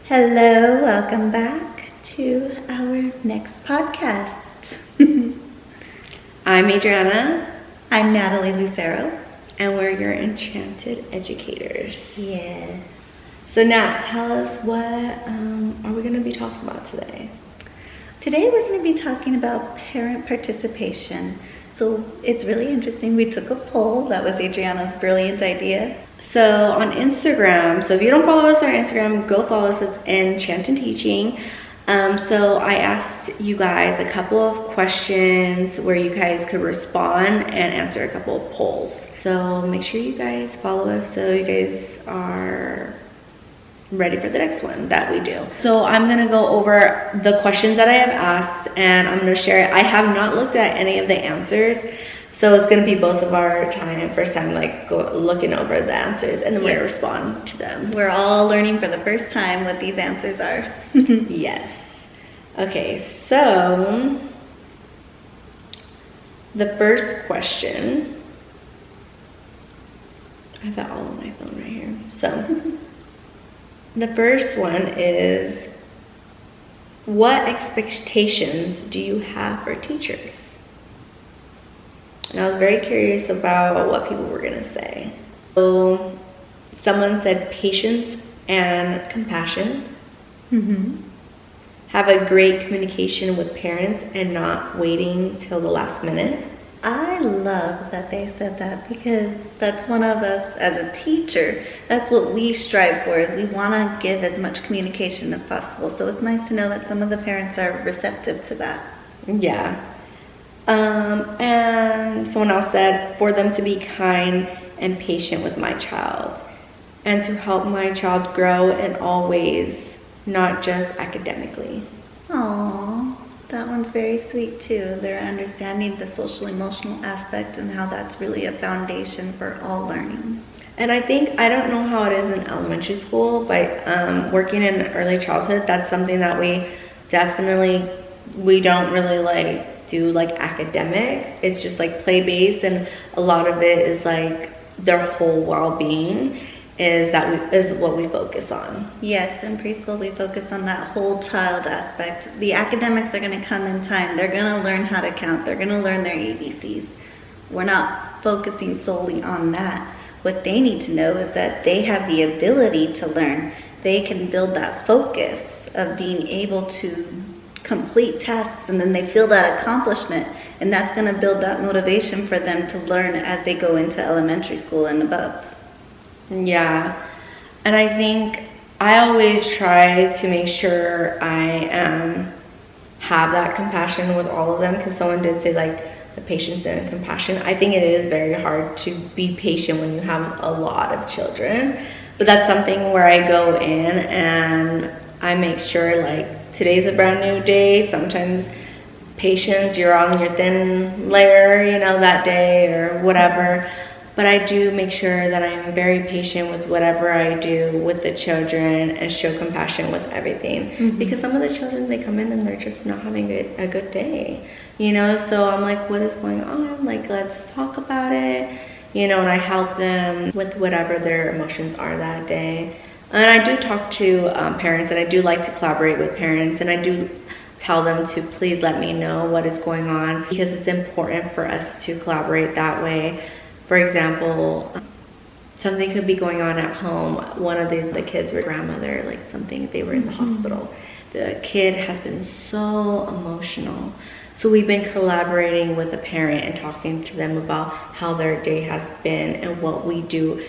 Hello, welcome back to our next podcast. I'm Adriana. I'm Natalie Lucero. And we're your Enchanted Educators. Yes. So Nat, tell us what are we going to be talking about today? Today we're going to be talking about parent participation. So it's really interesting. We took a poll. That was Adriana's brilliant idea. So on Instagram, so if you don't follow us on Instagram, go follow us. It's Enchanted Teaching. So I asked you guys a couple of questions where you guys could respond and answer a couple of polls. So make sure you guys follow us so you guys are ready for the next one that we do. So I'm gonna go over the questions that I have asked and I'm gonna share it. I have not looked at any of the answers. So it's gonna be both of our first time looking over the answers and then we're gonna respond to them. We're all learning for the first time what these answers are. Yes. Okay, so the first question, I have that all on my phone right here. So the first one is, what expectations do you have for teachers? And I was very curious about what people were gonna say. So someone said patience and compassion. Have a great communication with parents and not waiting till the last minute. I love that they said that because that's one of us as a teacher, that's what we strive for, is we want to give as much communication as possible. So it's nice to know that some of the parents are receptive to that. Yeah. And someone else said, for them to be kind and patient with my child and to help my child grow in all ways, not just academically. Aww, that one's very sweet too. They're understanding the social emotional aspect and how that's really a foundation for all learning. And I think, I don't know how it is in elementary school, but working in early childhood, that's something that we don't really do academic. It's just play-based, and a lot of it is their whole well-being is what we focus on. Yes, in preschool we focus on that whole child aspect. The academics are going to come in time. They're going to learn how to count. They're going to learn their ABCs. We're not focusing solely on that. What they need to know is that they have the ability to learn. They can build that focus of being able to complete tasks, and then they feel that accomplishment, and that's going to build that motivation for them to learn as they go into elementary school and above. Yeah, and I think I always try to make sure I have that compassion with all of them, because someone did say the patience and compassion. I think it is very hard to be patient when you have a lot of children, but that's something where I go in and I make sure today's a brand new day. Sometimes patience, you're on your thin layer, that day or whatever. But I do make sure that I am very patient with whatever I do with the children and show compassion with everything. Because some of the children, they come in and they're just not having a good day, So I'm what is going on? Let's talk about it, and I help them with whatever their emotions are that day. And I do talk to parents, and I do like to collaborate with parents, and I do tell them to please let me know what is going on, because it's important for us to collaborate that way. For example, something could be going on at home. One of the kids with grandmother, they were in the hospital. The kid has been so emotional. So we've been collaborating with the parent and talking to them about how their day has been and what we do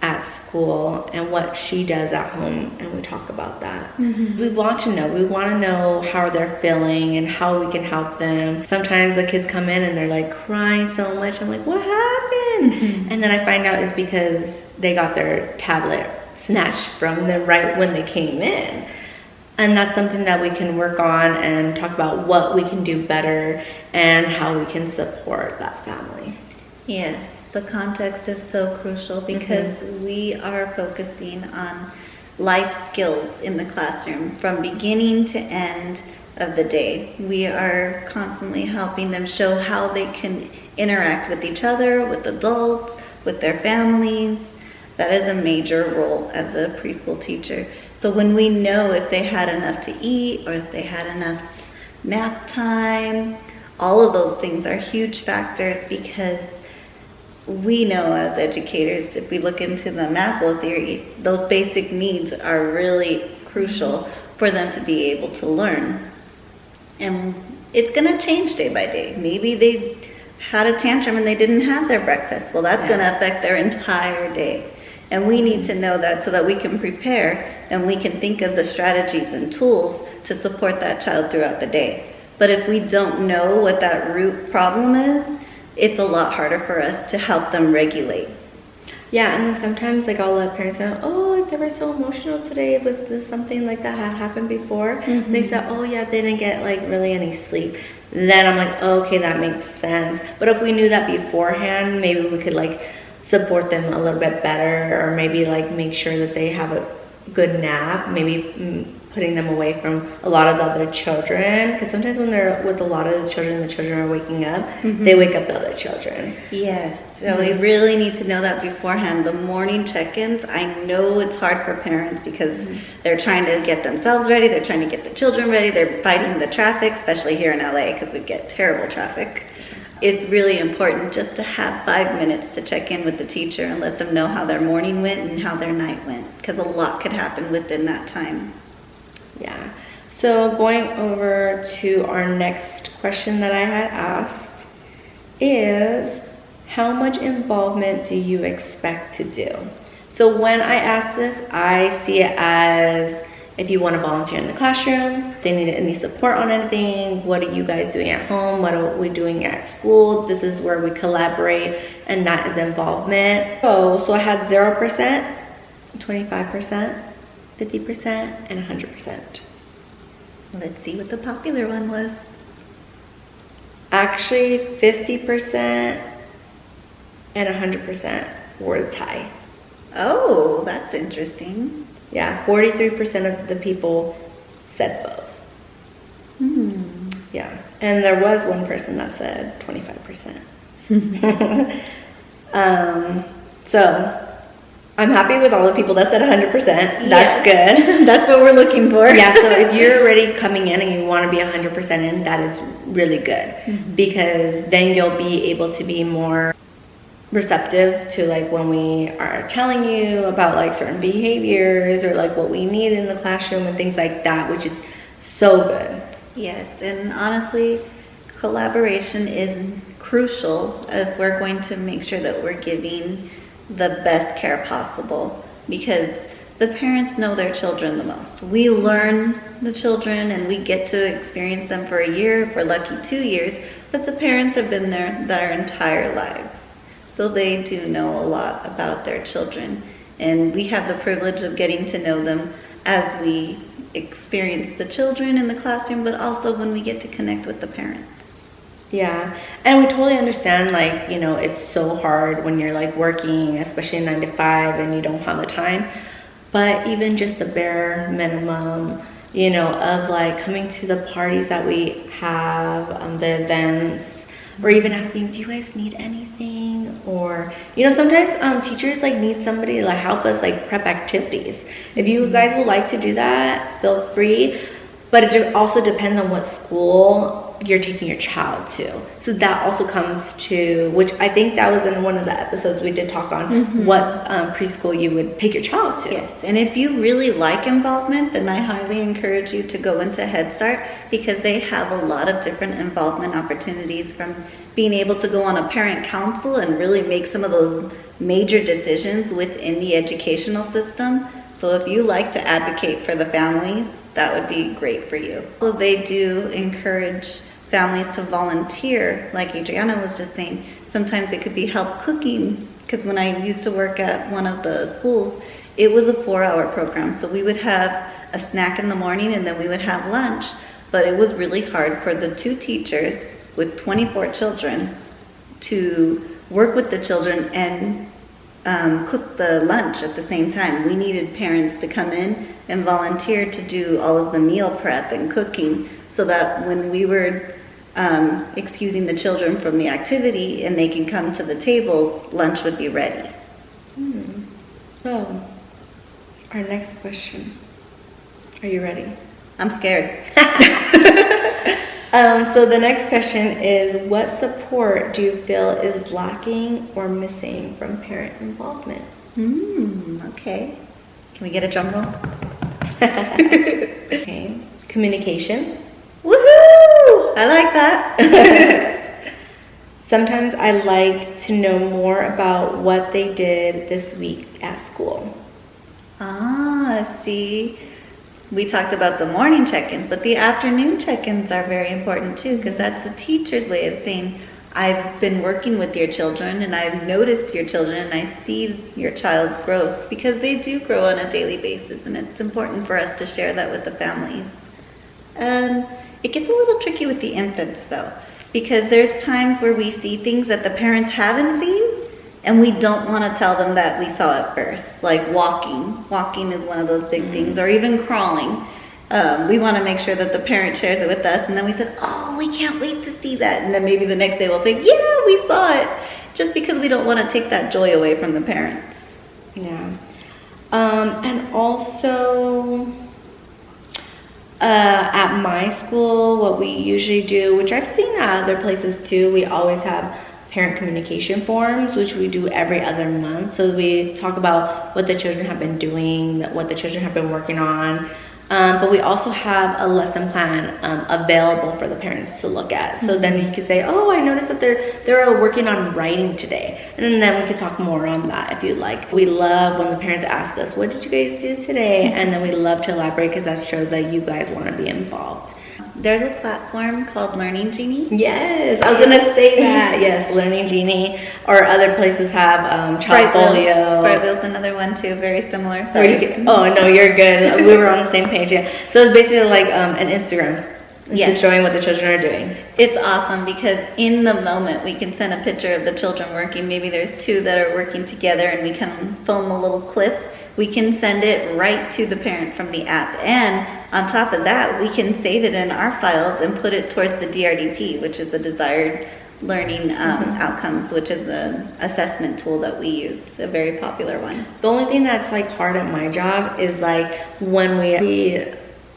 at school and what she does at home, and we talk about that. We want to know how they're feeling and how we can help them. Sometimes the kids come in and they're crying so much. I'm what happened? And then I find out it's because they got their tablet snatched from them right when they came in. And that's something that we can work on and talk about what we can do better and how we can support that family. Yes. The context is so crucial because we are focusing on life skills in the classroom from beginning to end of the day. We are constantly helping them show how they can interact with each other, with adults, with their families. That is a major role as a preschool teacher. So So when we know if they had enough to eat or if they had enough nap time, all of those things are huge factors, because we know as educators, if we look into the Maslow theory, those basic needs are really crucial for them to be able to learn. And it's going to change day by day. Maybe they had a tantrum and they didn't have their breakfast. Well, that's going to affect their entire day. And we need to know that so that we can prepare and we can think of the strategies and tools to support that child throughout the day. But if we don't know what that root problem is, it's a lot harder for us to help them regulate. Yeah, and then sometimes like I'll let parents know, oh, they were so emotional today. Was this something like that had happened before? Mm-hmm. They said, oh yeah, they didn't get like really any sleep. Then I'm like, okay, that makes sense. But if we knew that beforehand, maybe we could like support them a little bit better, or maybe like make sure that they have a good nap, maybe putting them away from a lot of the other children, because sometimes when they're with a lot of the children are waking up, they wake up the other children. Yes, so we really need to know that beforehand. The morning check-ins, I know it's hard for parents because they're trying to get themselves ready, they're trying to get the children ready, they're fighting the traffic, especially here in LA because we get terrible traffic. It's really important just to have 5 minutes to check in with the teacher and let them know how their morning went and how their night went, because a lot could happen within that time. Yeah. So going over to our next question that I had asked is, how much involvement do you expect to do? So when I ask this, I see it as, if you want to volunteer in the classroom, they need any support on anything, what are you guys doing at home, what are we doing at school, this is where we collaborate, and that is involvement. So I had 0%, 25%, 50%, and 100%. Let's see what the popular one was. Actually, 50% and 100% were a tie. Oh, that's interesting. Yeah, 43% of the people said both. Yeah, and there was one person that said 25%. So I'm happy with all the people that said 100%. That's good. That's what we're looking for. Yeah, so if you're already coming in and you want to be 100% in, that is really good, because then you'll be able to be more receptive to like when we are telling you about like certain behaviors or like what we need in the classroom and things like that, which is so good. Yes, and honestly, collaboration is crucial if we're going to make sure that we're giving the best care possible, because the parents know their children the most. We learn the children and we get to experience them for a year, if we're lucky 2 years, but the parents have been there their entire lives. So they do know a lot about their children, and we have the privilege of getting to know them as we experience the children in the classroom, but also when we get to connect with the parents. Yeah, and we totally understand, like, you know, it's so hard when you're like working, especially 9 to 5, and you don't have the time. But even just the bare minimum, you know, of like coming to the parties that we have, the events, or even asking, do you guys need anything? Or, you know, sometimes teachers like need somebody to like help us like prep activities. If you guys would like to do that, feel free. But it also depends on what school you're taking your child to. So that also comes to, which I think that was in one of the episodes we did talk on, what preschool you would take your child to. Yes, and if you really like involvement, then I highly encourage you to go into Head Start, because they have a lot of different involvement opportunities, from being able to go on a parent council and really make some of those major decisions within the educational system. So if you like to advocate for the families, that would be great for you. So they do encourage families to volunteer, like Adriana was just saying. Sometimes it could be help cooking, because when I used to work at one of the schools, it was a 4-hour program. So we would have a snack in the morning and then we would have lunch. But it was really hard for the 2 teachers with 24 children to work with the children and cook the lunch at the same time. We needed parents to come in and volunteer to do all of the meal prep and cooking, so that when we were excusing the children from the activity and they can come to the tables, lunch would be ready. So, our next question. Are you ready? I'm scared. So the next question is, what support do you feel is lacking or missing from parent involvement? Okay. Can we get a drum roll? Okay. Communication. Woohoo! I like that. Sometimes I like to know more about what they did this week at school. See, we talked about the morning check-ins, but the afternoon check-ins are very important too, because that's the teacher's way of saying, I've been working with your children and I've noticed your children and I see your child's growth, because they do grow on a daily basis, and it's important for us to share that with the families. It gets a little tricky with the infants though, because there's times where we see things that the parents haven't seen and we don't want to tell them that we saw it first, like walking. Walking is one of those big things, or even crawling. We want to make sure that the parent shares it with us, and then we said, oh, we can't wait to see that. And then maybe the next day we'll say, yeah, we saw it, just because we don't want to take that joy away from the parents. Yeah. And also, at my school, what we usually do, which I've seen at other places too, we always have parent communication forums, which we do every other month. So we talk about what the children have been doing, what the children have been working on. But we also have a lesson plan available for the parents to look at. So then you could say, oh, I noticed that they're working on writing today. And then we could talk more on that if you'd like. We love when the parents ask us, what did you guys do today? And then we love to elaborate, because that shows that you guys want to be involved. There's a platform called Learning Genie. Yes, I was gonna say that. Yes, Learning Genie, or other places have Chalkfolio. Brightwheel's another one too, very similar. Oh no, you're good. We were on the same page. Yeah. So it's basically like an Instagram. Just showing what the children are doing. It's awesome, because in the moment we can send a picture of the children working. Maybe there's two that are working together, and we can film a little clip. We can send it right to the parent from the app, and on top of that, we can save it in our files and put it towards the DRDP, which is the desired learning outcomes, which is the assessment tool that we use, a very popular one. The only thing that's like hard at my job is like when we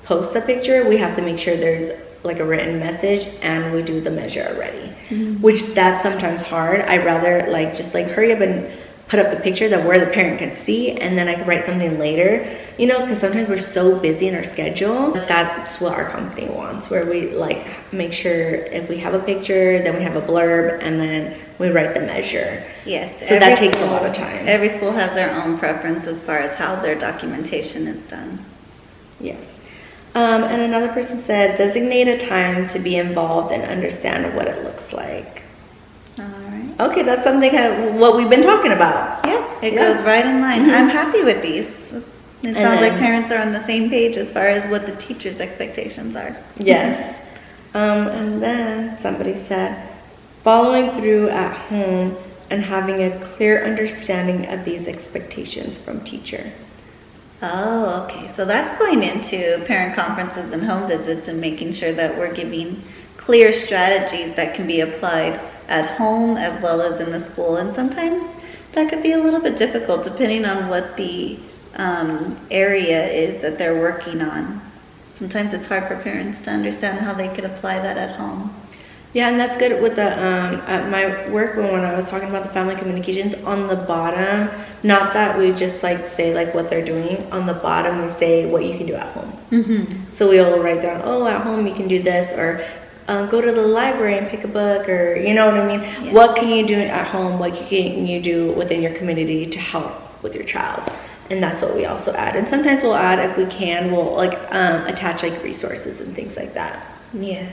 post a picture, we have to make sure there's like a written message, and we do the measure already, which that's sometimes hard. I'd rather like just like hurry up and put up the picture that where the parent can see, and then I can write something later, you know, because sometimes we're so busy in our schedule. That's what our company wants, where we like make sure if we have a picture, then we have a blurb, and then we write the measure. Yes. So that takes a lot of time. Every school has their own preference as far as how their documentation is done. Yes. And another person said, designate a time to be involved and understand what it looks like. All right. Okay, that's something what we've been talking about. Yeah, it goes right in line. I'm happy with these. It sounds like parents are on the same page as far as what the teacher's expectations are. Yes. And then somebody said, following through at home and having a clear understanding of these expectations from teacher. Oh, okay. So that's going into parent conferences and home visits, and making sure that we're giving clear strategies that can be applied at home as well as in the school. And sometimes that could be a little bit difficult depending on what the area is that they're working on. Sometimes it's hard for parents to understand how they could apply that at home. Yeah, and that's good with the, at my work when I was talking about the family communications, on the bottom, not that we just like say like what they're doing, on the bottom we say what you can do at home. So we'll write down, oh, at home you can do this, or go to the library and pick a book, or you know what I mean? Yeah. What can you do at home? What can you do within your community to help with your child? And that's what we also add. And sometimes we'll add, if we can, we'll like attach like resources and things like that. Yes.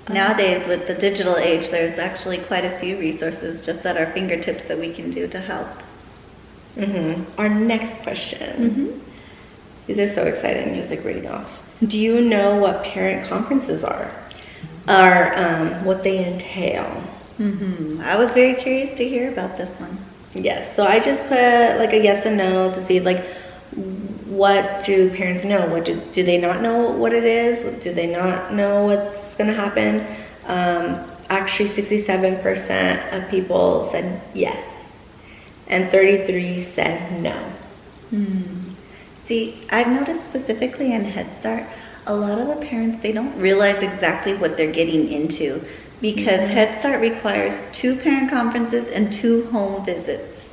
Nowadays, with the digital age, there's actually quite a few resources just at our fingertips that we can do to help. Our next question. These are so exciting, just like reading off. Do you know what parent conferences are? Or what they entail? I was very curious to hear about this one. Yes, so I just put like a yes and no to see like what do parents know? What do they not know what it is? Do they not know what's going to happen? Actually 67% of people said yes, and 33% said no. See, I've noticed specifically in Head Start, a lot of the parents, they don't realize exactly what they're getting into because Head Start requires 2 parent conferences and 2 home visits.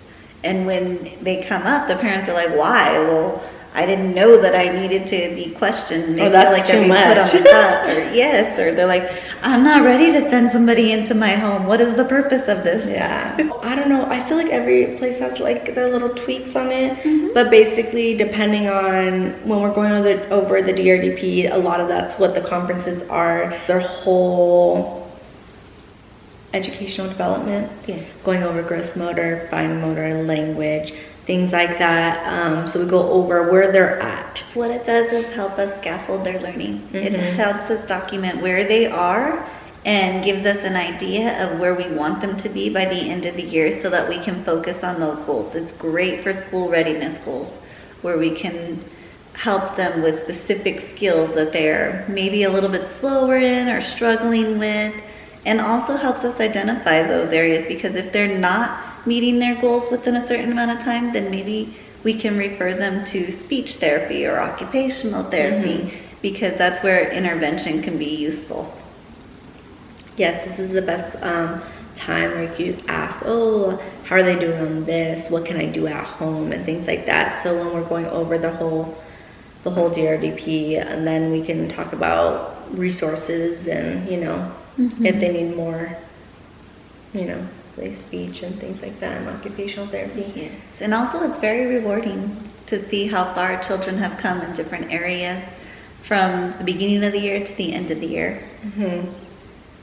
And when they come up, the parents are like, why? Well, I didn't know that I needed to be questioned. And they that's feel like too they're being much. put on the spot, or yes, or they're like, I'm not ready to send somebody into my home. What is the purpose of this? Yeah. I don't know. I feel like every place has like their little tweaks on it. But basically, depending on when we're going over the DRDP, a lot of that's what the conferences are. Their whole educational development. Yes. Going over gross motor, fine motor, language, things like that. So we go over where they're at. What it does is help us scaffold their learning. It helps us document where they are and gives us an idea of where we want them to be by the end of the year so that we can focus on those goals. It's great for school readiness goals where we can help them with specific skills that they're maybe a little bit slower in or struggling with, and also helps us identify those areas because if they're not meeting their goals within a certain amount of time, then maybe we can refer them to speech therapy or occupational therapy because that's where intervention can be useful. Yes, this is the best time where you ask, oh, how are they doing on this? What can I do at home? And things like that. So when we're going over the whole DRDP, and then we can talk about resources and, if they need more, like speech and things like that, and occupational therapy. Yes, and also it's very rewarding to see how far children have come in different areas from the beginning of the year to the end of the year.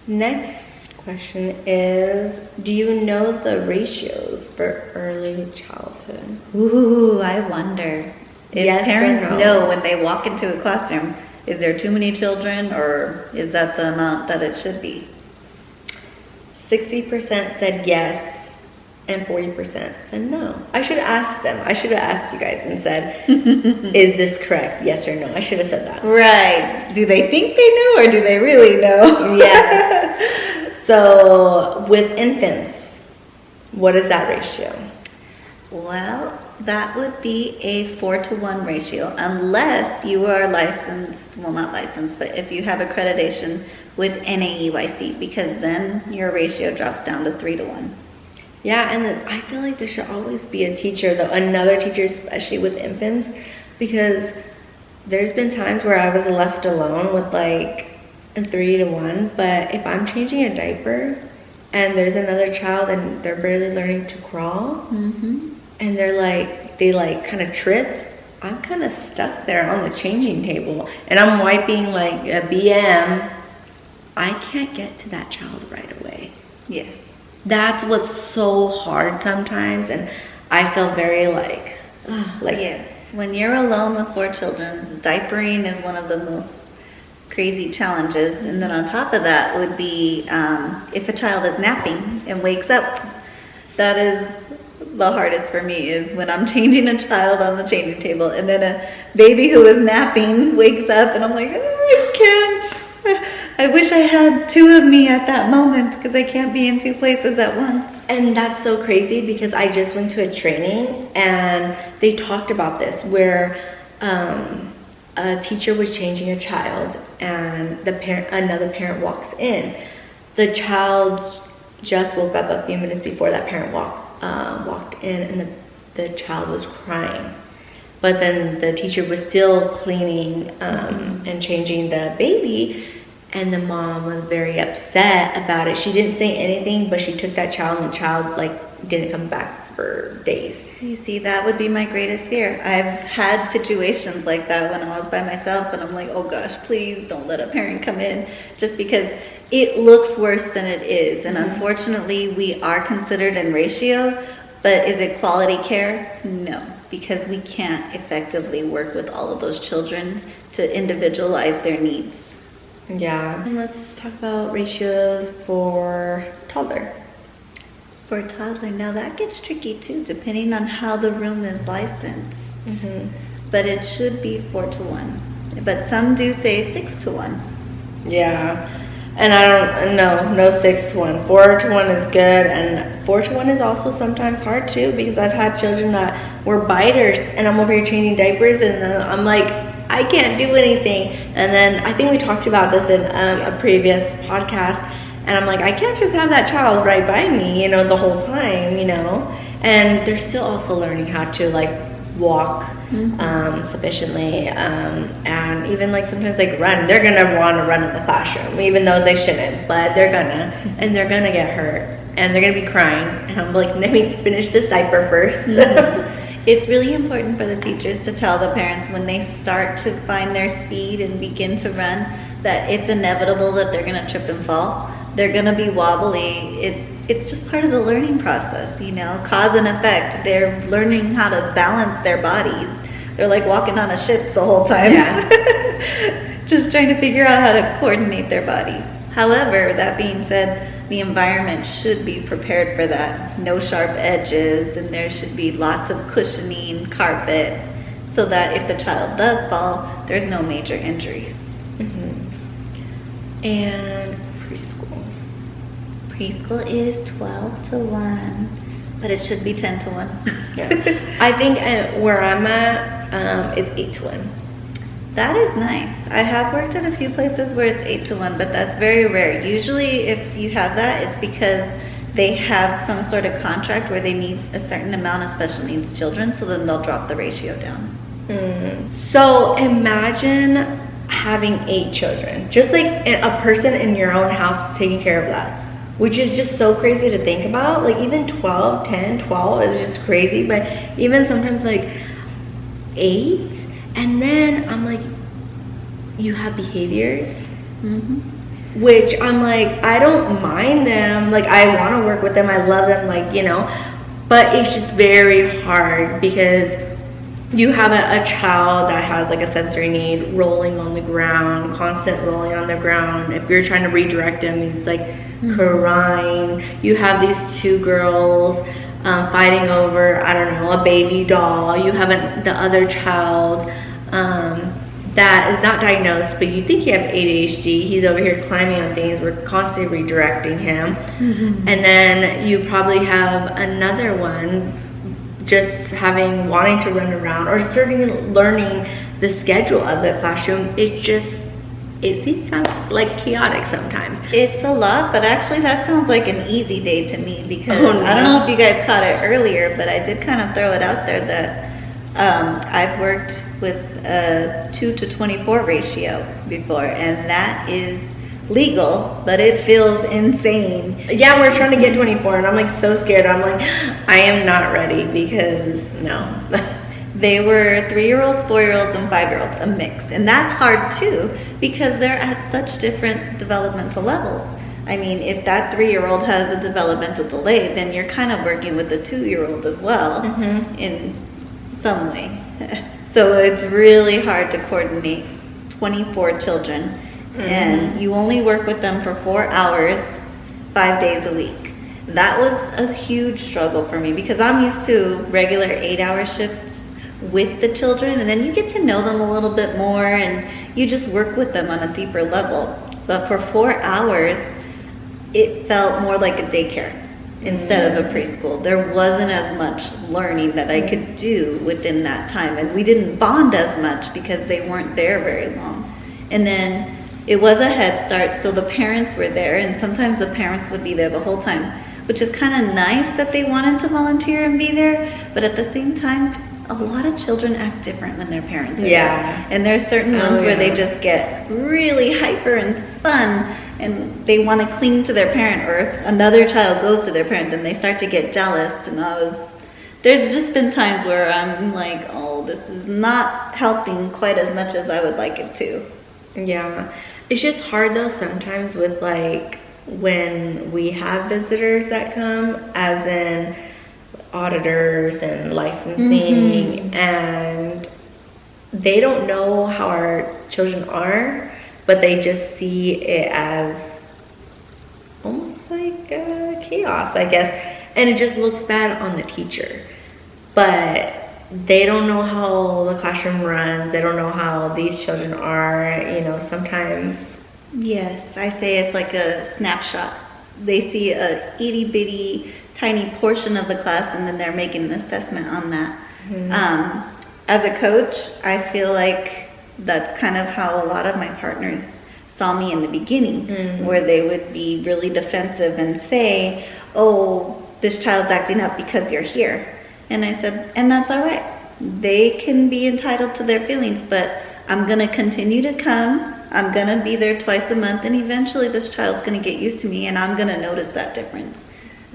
Next question is, do you know the ratios for early childhood? Ooh, I wonder if Yes or parents no? know when they walk into a classroom, is there too many children or is that the amount that it should be? 60% said yes, and 40% said no. I should ask them. I should have asked you guys and said, is this correct? Yes or no? I should have said that. Right. Do they think they know or do they really know? Yeah. So with infants, what is that ratio? Well, that would be a 4-to-1 ratio unless you are licensed, well not licensed, but if you have accreditation with NAEYC, because then your ratio drops down to 3-to-1. Yeah, and then I feel like there should always be a teacher, another teacher, especially with infants, because there's been times where I was left alone with like a 3-to-1, but if I'm changing a diaper and there's another child and they're barely learning to crawl, and they kind of tripped, I'm kind of stuck there on the changing table, and I'm wiping like a BM. I can't get to that child right away. Yes. That's what's so hard sometimes, and I feel very like yes. When you're alone with 4 children, diapering is one of the most crazy challenges. And then on top of that would be if a child is napping and wakes up, that is the hardest for me, is when I'm changing a child on the changing table and then a baby who is napping wakes up and I'm like, I can't. I wish I had 2 of me at that moment because I can't be in 2 places at once. And that's so crazy because I just went to a training and they talked about this where a teacher was changing a child and another parent walks in. The child just woke up a few minutes before that parent walked in, and the child was crying. But then the teacher was still cleaning and changing the baby, and the mom was very upset about it. She didn't say anything, but she took that child, and the child didn't come back for days. You see, that would be my greatest fear. I've had situations like that when I was by myself, and I'm like, oh gosh, please don't let a parent come in, just because it looks worse than it is. And unfortunately, we are considered in ratio, but is it quality care? No, because we can't effectively work with all of those children to individualize their needs. Yeah. And let's talk about ratios for toddler. For a toddler, now that gets tricky too, depending on how the room is licensed. But it should be 4-to-1. But some do say 6-to-1. Yeah. And I don't know, no 6 to 1. 4 to 1 is good, and 4 to 1 is also sometimes hard too, because I've had children that were biters, and I'm over here changing diapers, and then I'm like, I can't do anything. And then I think we talked about this in a previous podcast, and I'm like, I can't just have that child right by me, the whole time, And they're still also learning how to like walk sufficiently, and even like sometimes like run. They're gonna want to run in the classroom, even though they shouldn't, but they're gonna, and they're gonna get hurt, and they're gonna be crying. And I'm like, let me finish this diaper first. It's really important for the teachers to tell the parents when they start to find their speed and begin to run that it's inevitable that they're gonna trip and fall. They're gonna be wobbly. It's just part of the learning process, cause and effect. They're learning how to balance their bodies. They're like walking on a ship the whole time. Yeah. Just trying to figure out how to coordinate their body. However, that being said, the environment should be prepared for that. No sharp edges, and there should be lots of cushioning, carpet, so that if the child does fall, there's no major injuries. And preschool is 12 to 1, but it should be 10 to 1. Yeah. I think where I'm at, it's 8 to 1. That is nice. I have worked at a few places where it's 8 to 1, but that's very rare. Usually if you have that, it's because they have some sort of contract where they need a certain amount of special needs children, so then they'll drop the ratio down. So imagine having 8 children, just like a person in your own house taking care of that, which is just so crazy to think about. Like even 12, 10, 12 is just crazy, but even sometimes like 8, and then I'm like, you have behaviors, which I'm like, I don't mind them, like I want to work with them, I love them, like, but it's just very hard because you have a child that has like a sensory need, rolling on the ground, constant rolling on the ground. If you're trying to redirect him, he's like crying. You have these 2 girls fighting over, I don't know, a baby doll. You have the other child that is not diagnosed, but you think you have ADHD. He's over here climbing on things. We're constantly redirecting him. And then you probably have another one just wanting to run around or starting learning the schedule of the classroom. It seems like chaotic sometimes. It's a lot, but actually that sounds like an easy day to me because Oh, no. I don't know if you guys caught it earlier, but I did kind of throw it out there that I've worked with a 2 to 24 ratio before, and that is legal, but it feels insane. Yeah, we're trying to get 24, and I'm like so scared. I'm like, I am not ready because no. They were 3-year-olds, 4-year-olds, and 5-year-olds, a mix. And that's hard too, because they're at such different developmental levels. I mean, if that 3-year-old has a developmental delay, then you're kind of working with a 2-year-old as well in some way. So it's really hard to coordinate 24 children. And you only work with them for 4 hours, 5 days a week. That was a huge struggle for me because I'm used to regular 8-hour shifts with the children, and then you get to know them a little bit more and you just work with them on a deeper level. But for 4 hours, it felt more like a daycare instead of a preschool. There wasn't as much learning that I could do within that time, and we didn't bond as much because they weren't there very long. And then it was a Head Start, so the parents were there, and sometimes the parents would be there the whole time, which is kind of nice that they wanted to volunteer and be there, but at the same time, a lot of children act different when their parents are there. And there's certain ones where they just get really hyper and fun, and they want to cling to their parent, or if another child goes to their parent, then they start to get jealous, and there's just been times where I'm like, oh, this is not helping quite as much as I would like it to. Yeah. It's just hard though sometimes with like when we have visitors that come, as in auditors and licensing, and they don't know how our children are, but they just see it as almost like chaos, I guess, and it just looks bad on the teacher. But they don't know how the classroom runs. They don't know how these children are. Sometimes Yes, I say it's like a snapshot. They see a itty bitty tiny portion of the class and then they're making an assessment on that. As a coach, I feel like that's kind of how a lot of my partners saw me in the beginning, where they would be really defensive and say, oh, this child's acting up because you're here. And I said, and that's all right. They can be entitled to their feelings, but I'm going to continue to come. I'm going to be there twice a month, and eventually this child's going to get used to me, and I'm going to notice that difference.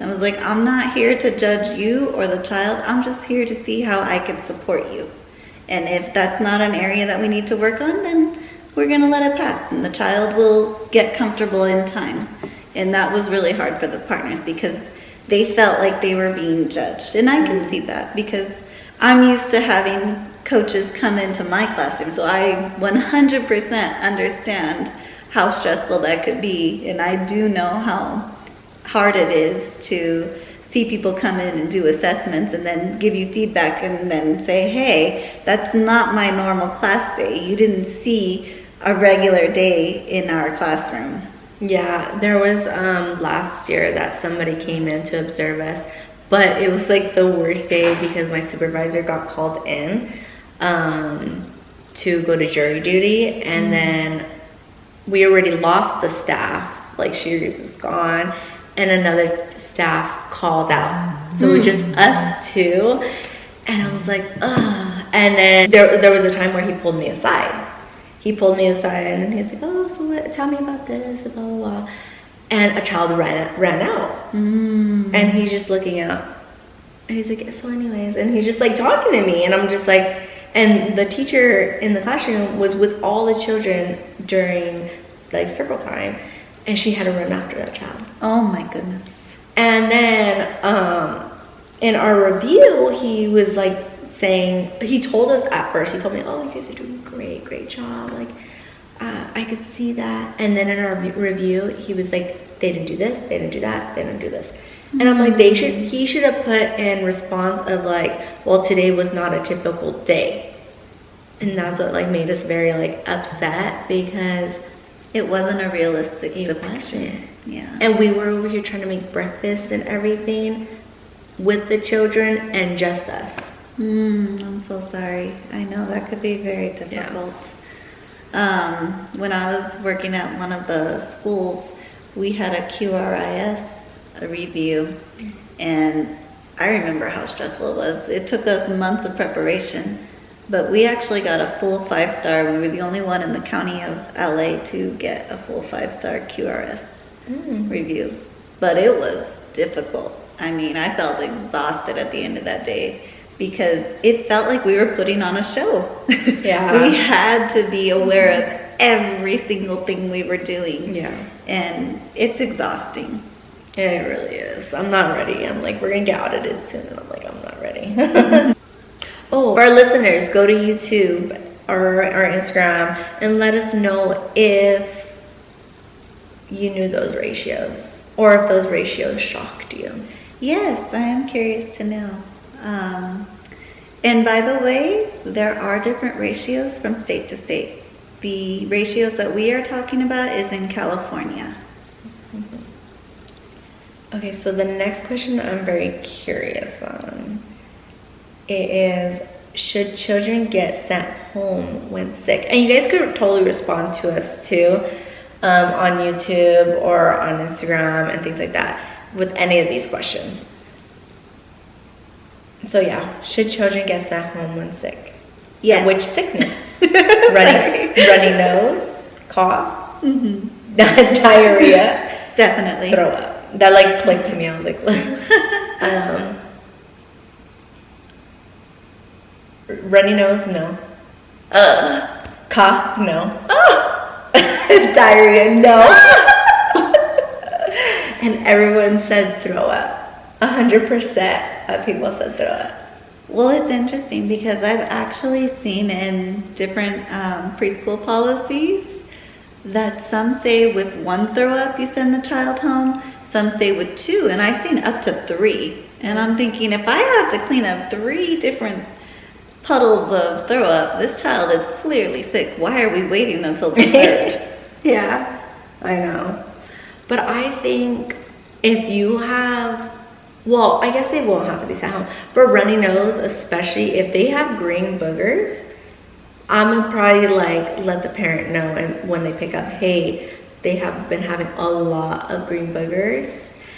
I was like, I'm not here to judge you or the child. I'm just here to see how I can support you. And if that's not an area that we need to work on, then we're going to let it pass, and the child will get comfortable in time. And that was really hard for the partners because they felt like they were being judged. And I can see that because I'm used to having coaches come into my classroom. So I 100% understand how stressful that could be. And I do know how hard it is to see people come in and do assessments and then give you feedback and then say, hey, that's not my normal class day. You didn't see a regular day in our classroom. Yeah, there was last year that somebody came in to observe us, but it was like the worst day because my supervisor got called in to go to jury duty, and then we already lost the staff, like she was gone, and another staff called out. So it was just us two, and I was like, ugh. And then there was a time where he pulled me aside. He pulled me aside and he's like, oh, so tell me about this, blah, blah, blah. And a child ran out. And he's just looking out. And he's like, so anyways, and he's just like talking to me. And I'm just like, and the teacher in the classroom was with all the children during like circle time. And she had to run after that child. Oh my goodness. And then in our review, he was like saying, he told us at first, he told me, oh, you guys are doing great job. Like, I could see that. And then in our review, he was like, they didn't do this, they didn't do that, they didn't do this. And I'm like, he should have put in response of like, well, today was not a typical day. And that's what like made us very like upset because it wasn't a realistic depiction. Yeah. And we were over here trying to make breakfast and everything with the children and just us. I'm so sorry. I know that could be very difficult. Yeah. When I was working at one of the schools, we had a QRIS review, and I remember how stressful it was. It took us months of preparation, but we actually got a full 5-star. We were the only one in the county of LA to get a full 5-star QRS review. But it was difficult. I mean, I felt exhausted at the end of that day because it felt like we were putting on a show. Yeah. We had to be aware of every single thing we were doing. Yeah. And it's exhausting. Yeah, it really is. I'm not ready. I'm like, we're going to get audited soon. And I'm like, I'm not ready. Oh, our listeners, go to YouTube or our Instagram and let us know if you knew those ratios or if those ratios shocked you. Yes, I am curious to know. And by the way, there are different ratios from state to state. The ratios that we are talking about is in California. Okay, so the next question I'm very curious on is, should children get sent home when sick? And you guys could totally respond to us too on YouTube or on Instagram and things like that with any of these questions. So yeah, should children get sent home when sick? Yes. Which sickness? runny nose, cough, diarrhea, definitely throw up. That like clicked to me. I was like, runny nose, no. Cough, no. Diarrhea, no. And everyone said throw up. 100% of people said throw up. Well, it's interesting because I've actually seen in different preschool policies that some say with 1 throw up you send the child home, some say with 2, and I've seen up to 3. And I'm thinking, if I have to clean up 3 different puddles of throw up, this child is clearly sick. Why are we waiting until the 3rd? Yeah. I know. But I think if you have, well, I guess they won't have to be sent home. For runny nose, especially if they have green boogers, I'm gonna probably like let the parent know, and when they pick up, hey, they have been having a lot of green boogers.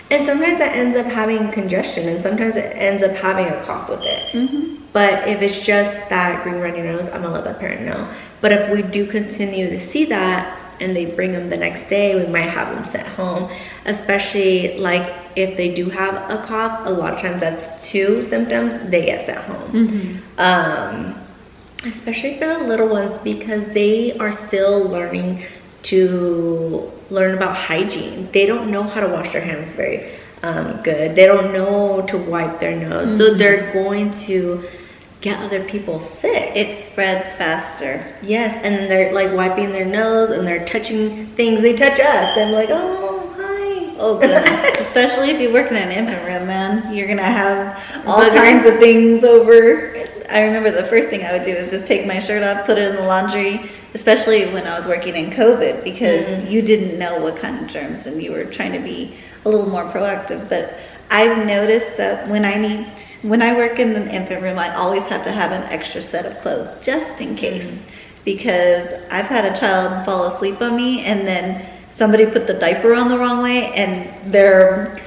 And sometimes that ends up having congestion, and sometimes it ends up having a cough with it. Mm-hmm. But if it's just that green runny nose, I'm gonna let that parent know. But if we do continue to see that and they bring them the next day, we might have them sent home. Especially like if they do have a cough, a lot of times that's 2 symptoms, they get sent home. Mm-hmm. Especially for the little ones, because they are still learning about hygiene. They don't know how to wash their hands very good. They don't know to wipe their nose. Mm-hmm. So they're going to get other people sick. It spreads faster. Yes, and they're like wiping their nose and they're touching things. They touch us. I'm like, oh, hi. Oh, goodness. Especially if you work in an infant room, man. You're going to have all kinds of things over. I remember the first thing I would do is just take my shirt off, put it in the laundry, especially when I was working in COVID, because you didn't know what kind of germs, and you were trying to be a little more proactive. But I've noticed that when I work in the infant room, I always have to have an extra set of clothes just in case, because I've had a child fall asleep on me, and then somebody put the diaper on the wrong way, and their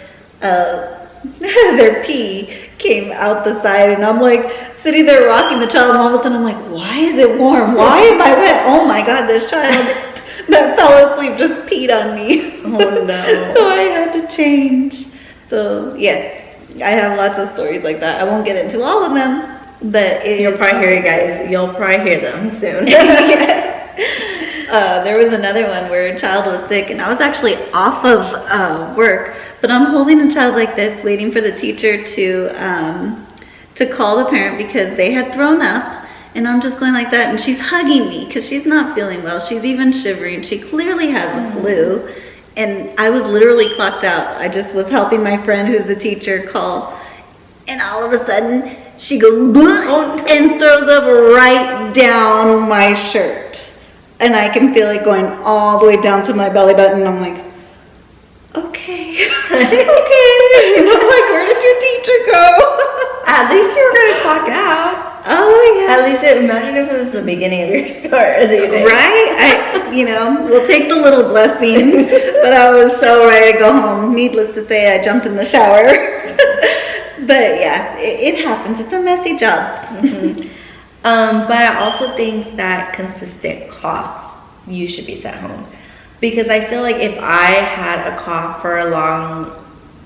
pee came out the side, and I'm like sitting there rocking the child, and all of a sudden I'm like, why is it warm? Why am I wet? Oh my God, this child that fell asleep just peed on me. Oh no. So I had to change. So yes, I have lots of stories like that. I won't get into all of them, but you'll probably hear you guys. You'll probably hear them soon. Yes. There was another one where a child was sick, and I was actually off of work, but I'm holding a child like this, waiting for the teacher to call the parent because they had thrown up, and I'm just going like that, and she's hugging me because she's not feeling well. She's even shivering. She clearly has a flu, and I was literally clocked out. I just was helping my friend who's the teacher call, and all of a sudden she goes and throws up right down my shirt, and I can feel it going all the way down to my belly button. I'm like, okay, okay. And I'm like, where did your teacher go? At least you were gonna clock out. Oh yeah. At least imagine if it was the beginning of your start of the day. Right? We'll take the little blessings, but I was so ready to go home. Needless to say, I jumped in the shower. But yeah, it happens. It's a messy job. Mm-hmm. But I also think that consistent coughs, you should be sent home. Because I feel like if I had a cough for a long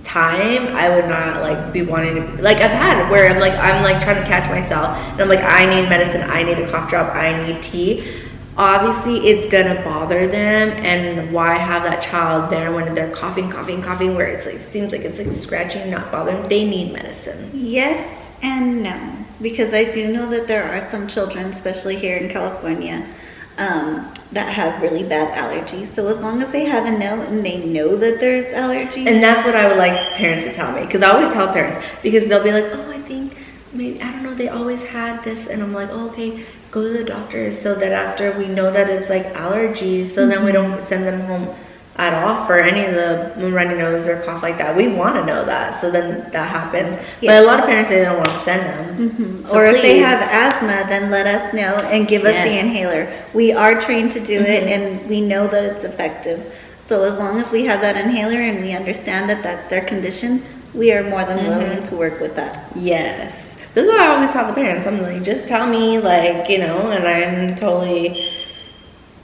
time, I would not like be wanting to, like I've had where I'm like trying to catch myself, and I'm like, I need medicine, I need a cough drop, I need tea. Obviously it's gonna bother them, and why have that child there when they're coughing where it's like seems like it's like scratching, not bothering. They need medicine. Yes and no, because I do know that there are some children, especially here in California, that have really bad allergies. So as long as they have a note and they know that there's allergies. And that's what I would like parents to tell me, because I always tell parents, because they'll be like, oh, I think maybe, I don't know, they always had this, and I'm like, oh, okay, go to the doctor, so that after we know that it's like allergies, so then we don't send them home at all for any of the runny nose or cough like that. We want to know that, so then that happens. Yes. But a lot of parents, they don't want to send them. So or please, if they have asthma, then let us know and give us the inhaler. We are trained to do it, and we know that it's effective. So as long as we have that inhaler and we understand that that's their condition, we are more than willing to work with that. Yes. This is what I always tell the parents. I'm like, just tell me, like, and I'm totally,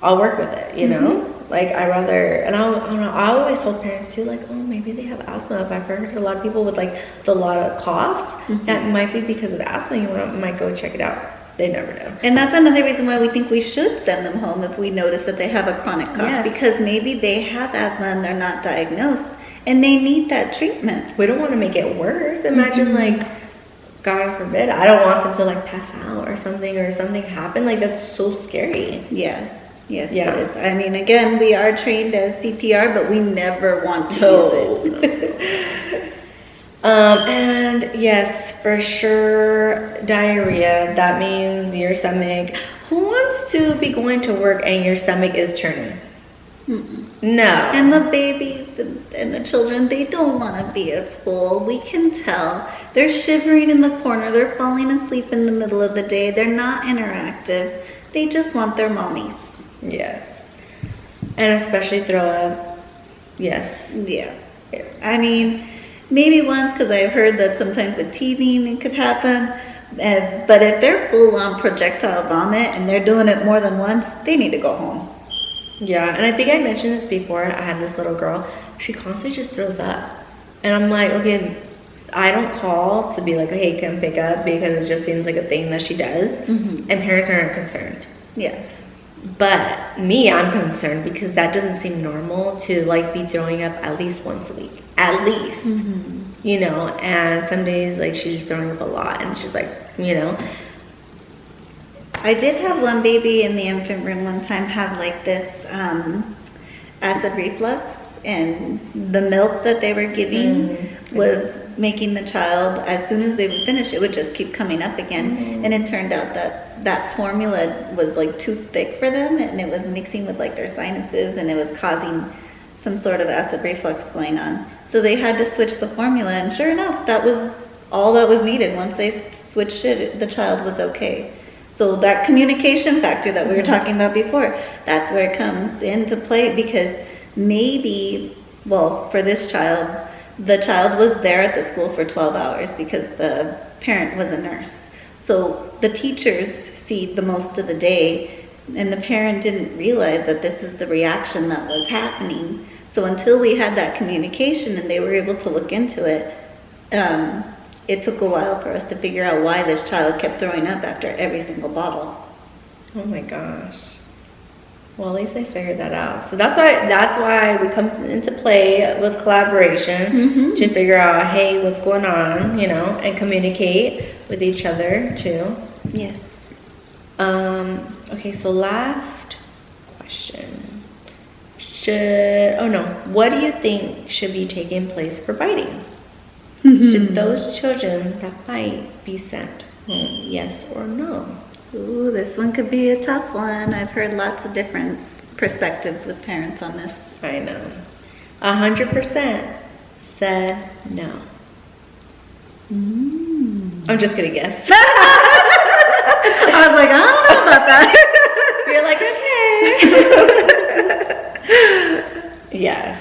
I'll work with it, you know? Like, I rather, and I always told parents too, like, oh, maybe they have asthma. If I've heard a lot of people with like a lot of coughs, that might be because of asthma. You might go check it out. They never know. And that's another reason why we think we should send them home if we notice that they have a chronic cough, because maybe they have asthma and they're not diagnosed, and they need that treatment. We don't want to make it worse. Imagine like, God forbid, I don't want them to like pass out or something happen. Like, that's so scary. Yeah. Yes, it is. I mean, again, we are trained as CPR, but we never want to use it. And yes, for sure, diarrhea. That means your stomach. Who wants to be going to work and your stomach is churning? No. And the babies and the children, they don't want to be at school. We can tell. They're shivering in the corner. They're falling asleep in the middle of the day. They're not interactive. They just want their mommies. Yes. And especially throw up. Yes. Yeah. I mean, maybe once, because I've heard that sometimes with teething it could happen. But if they're full on projectile vomit and they're doing it more than once, they need to go home. Yeah, and I think I mentioned this before. I had this little girl. She constantly just throws up. And I'm like, okay, I don't call to be like, hey, come pick up, because it just seems like a thing that she does. And parents aren't concerned. Yeah. But me, I'm concerned because that doesn't seem normal to like be throwing up at least once a week. At least. You know, and some days like she's throwing up a lot and she's like, you know. I did have one baby in the infant room one time have like this acid reflux, and the milk that they were giving was making the child, as soon as they would finish, it would just keep coming up again. And it turned out that that formula was like too thick for them, and it was mixing with like their sinuses, and it was causing some sort of acid reflux going on. So they had to switch the formula, and sure enough, that was all that was needed. Once they switched it, the child was okay. So that communication factor that we were talking about before, that's where it comes into play, because maybe, well, for this child, the child was there at the school for 12 hours because the parent was a nurse. So the teachers see the most of the day, and the parent didn't realize that this is the reaction that was happening. So until we had that communication and they were able to look into it, it took a while for us to figure out why this child kept throwing up after every single bottle. Oh my gosh. Well, at least I figured that out. So that's why we come into play with collaboration to figure out, hey, what's going on, you know, and communicate with each other too. Yes. Okay, so last question. What do you think should be taking place for biting? Should those children that bite be sent home, yes or no? Ooh, this one could be a tough one. I've heard lots of different perspectives with parents on this. I know. 100% said no. I'm just gonna guess. I was like, I don't know about that. You're like, okay. Yes.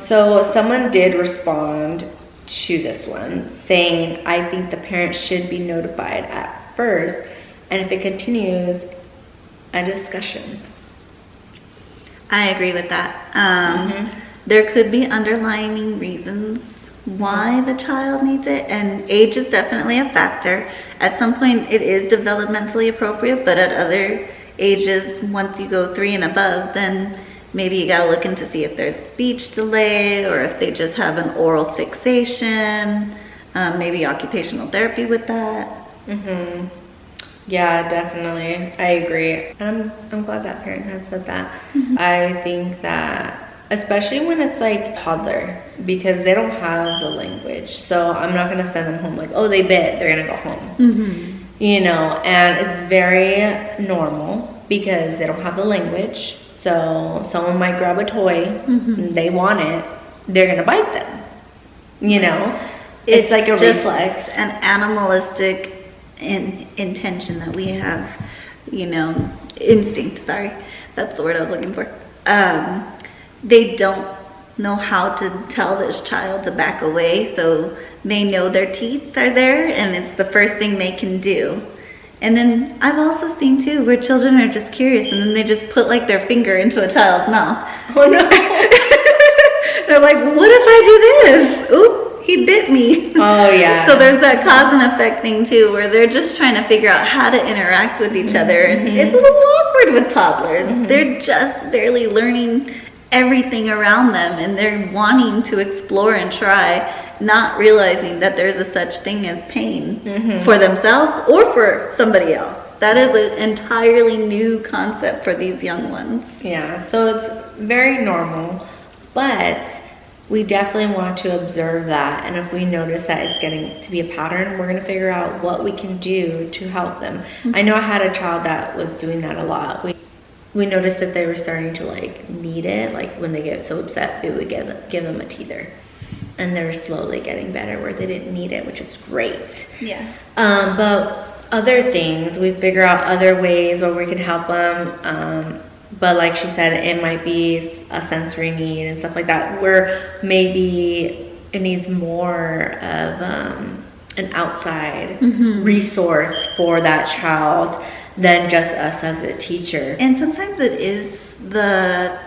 So someone did respond to this one saying, I think the parents should be notified at first, and if it continues, a discussion. I agree with that. There could be underlying reasons why the child needs it, and age is definitely a factor. At some point it is developmentally appropriate, but at other ages, once you go 3 and above, then maybe you gotta look into see if there's speech delay or if they just have an oral fixation, maybe occupational therapy with that. Yeah, definitely. I agree. I'm glad that parent has said that. I think that, especially when it's like toddler, because they don't have the language. So I'm not going to send them home like, oh, they bit, they're going to go home. You know, and it's very normal because they don't have the language. So someone might grab a toy, and they want it, they're going to bite them. You know, it's like a reflex. An animalistic intention that we have, you know, instinct, sorry, that's the word I was looking for. They don't know how to tell this child to back away, so they know their teeth are there and it's the first thing they can do. And then I've also seen too where children are just curious and then they just put like their finger into a child's mouth. Oh no. They're like, what if I do this? Oop, he bit me. Oh yeah. So there's that cause and effect thing too, where they're just trying to figure out how to interact with each other. And it's a little awkward with toddlers. They're just barely learning everything around them and they're wanting to explore and try, not realizing that there's a such thing as pain for themselves or for somebody else. That is an entirely new concept for these young ones. Yeah, so it's very normal, but we definitely want to observe that, and if we notice that it's getting to be a pattern, we're going to figure out what we can do to help them. I know I had a child that was doing that a lot. we noticed that they were starting to like need it. Like when they get so upset, we would give them a teether. And they're slowly getting better where they didn't need it, which is great. Yeah. But other things, we figure out other ways where we can help them. But like she said, it might be a sensory need and stuff like that, where maybe it needs more of an outside resource for that child than just us as a teacher. And sometimes it is the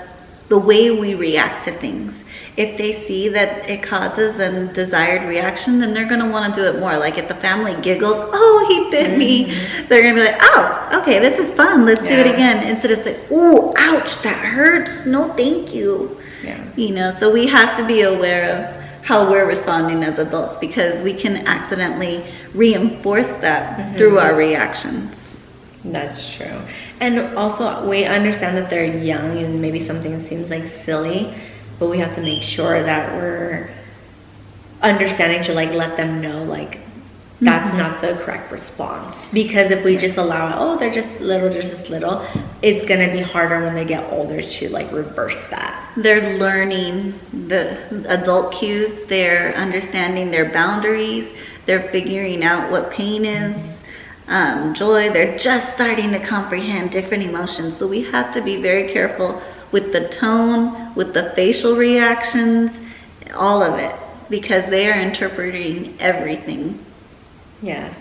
way we react to things. If they see that it causes a desired reaction, then they're going to want to do it more. Like if the family giggles, oh, he bit me, they're going to be like, oh, okay, this is fun. Let's do it again. Instead of saying, oh, ouch, that hurts. No, thank you. Yeah. You know, so we have to be aware of how we're responding as adults, because we can accidentally reinforce that through our reactions. That's true. And also, we understand that they're young and maybe something seems like silly, but we have to make sure that we're understanding to like let them know like that's not the correct response. Because if we just allow it, oh, they're just little, it's gonna be harder when they get older to like reverse that. They're learning the adult cues, they're understanding their boundaries, they're figuring out what pain is, joy. They're just starting to comprehend different emotions. So we have to be very careful with the tone, with the facial reactions, all of it, because they are interpreting everything. Yes.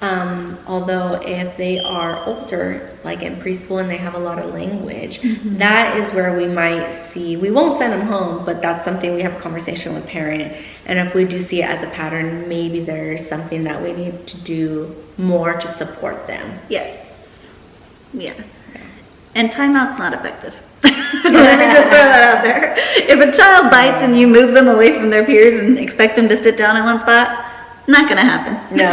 Although if they are older, like in preschool, and they have a lot of language, that is where we might see, we won't send them home, but that's something we have a conversation with parent. And if we do see it as a pattern, maybe there's something that we need to do more to support them. Yes. Yeah. And timeout's not effective. Let me just throw that out there. If a child bites and you move them away from their peers and expect them to sit down in one spot, not gonna happen. No.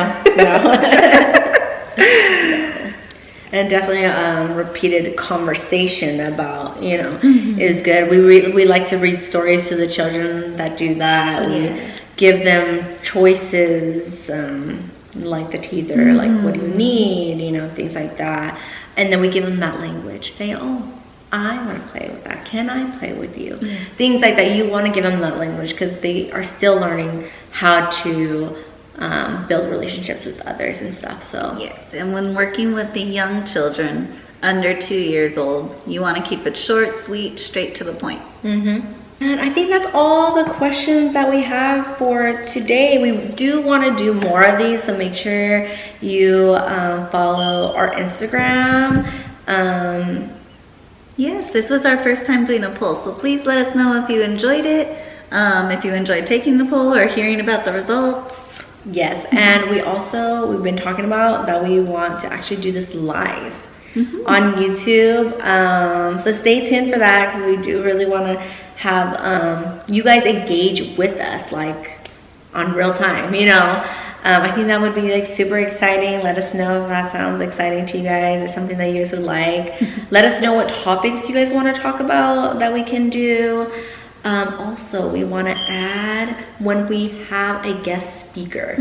And definitely repeated conversation about, is good. We like to read stories to the children that do that. We give them choices, like the teether, like what do you need, things like that. And then we give them that language. Say, oh, I want to play with that. Can I play with you? Things like that. You want to give them that language because they are still learning how to build relationships with others and stuff. So yes, and when working with the young children under 2 years old, you want to keep it short, sweet, straight to the point. And I think that's all the questions that we have for today. We do want to do more of these, so make sure you follow our Instagram. Yes, this was our first time doing a poll, so please let us know if you enjoyed it, if you enjoyed taking the poll or hearing about the results. Yes, and we've been talking about that we want to actually do this live on YouTube. So stay tuned for that, because we do really want to have you guys engage with us like on real time, I think that would be like super exciting. Let us know if that sounds exciting to you guys or something that you guys would like. Let us know what topics you guys want to talk about that we can do. Also, we want to add when we have a guest speaker.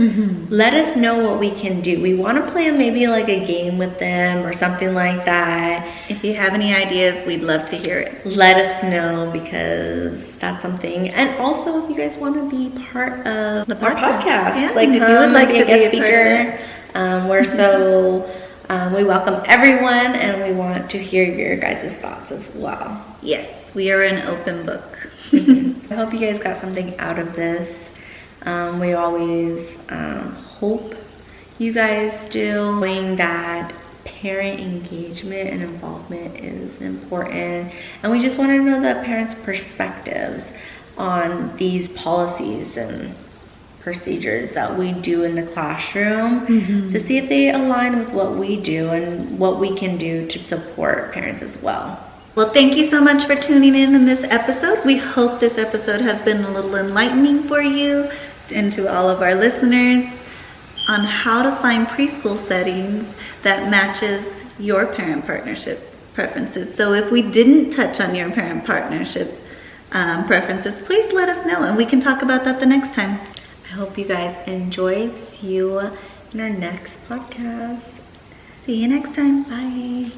Let us know what we can do. We want to plan maybe like a game with them or something like that. If you have any ideas, we'd love to hear it. Let us know, because that's something. And also, if you guys want to be part of The our podcast, yeah, like if you would like be to a guest be a speaker, we're so we welcome everyone, and we want to hear your guys' thoughts as well. Yes, we are an open book. I hope you guys got something out of this. We always hope you guys do, knowing that parent engagement and involvement is important, and we just want to know the parents' perspectives on these policies and procedures that we do in the classroom to see if they align with what we do and what we can do to support parents as well. Well, thank you so much for tuning in this episode. We hope this episode has been a little enlightening for you and to all of our listeners on how to find preschool settings that matches your parent partnership preferences. So if we didn't touch on your parent partnership preferences, please let us know and we can talk about that the next time. I hope you guys enjoyed. See you in our next podcast. See you next time. Bye.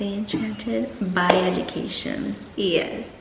Stay enchanted by education. Yes.